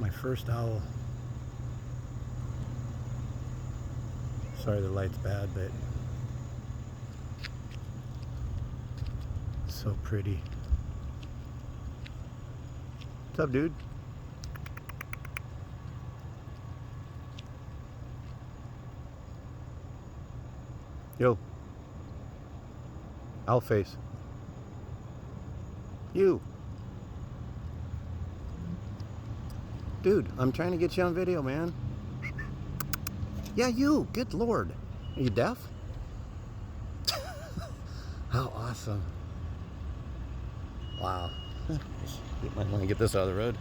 my first owl. Sorry the light's bad, but it's so pretty. What's up, dude? Yo. Owl face. You. Dude, I'm trying to get you on video, man. Yeah, you. Good Lord. Are you deaf? How awesome. Wow. Might want to get this out of the road.